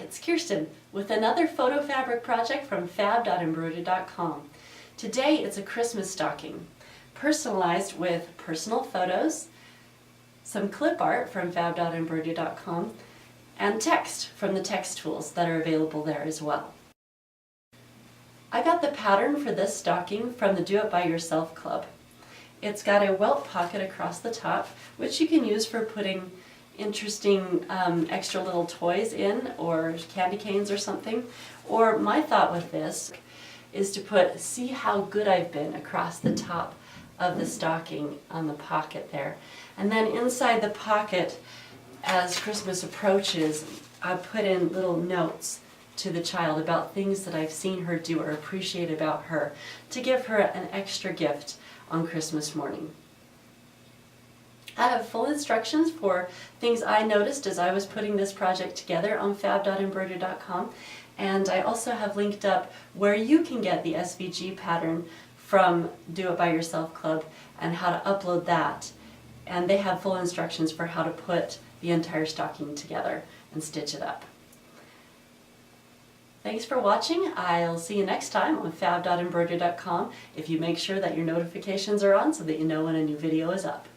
it's Kirsten with another photo fabric project from fab.embroidery.com. Today it's a Christmas stocking, personalized with personal photos, some clip art from fab.embroidery.com, and text from the text tools that are available there as well. I got the pattern for this stocking from the Do It By Yourself Club. It's got a welt pocket across the top, which you can use for putting interesting extra little toys in, or candy canes or something. Or my thought with this is to put "See How Good I've Been" across the top of the stocking on the pocket there. And then inside the pocket, as Christmas approaches, I put in little notes to the child about things that I've seen her do or appreciate about her, to give her an extra gift on Christmas morning. I have full instructions for things I noticed as I was putting this project together on fab.embroidery.com, and I also have linked up where you can get the SVG pattern from Do It By Yourself Club and how to upload that. And they have full instructions for how to put the entire stocking together and stitch it up. Thanks for watching. I'll see you next time on fab.embroidery.com if you make sure that your notifications are on so that you know when a new video is up.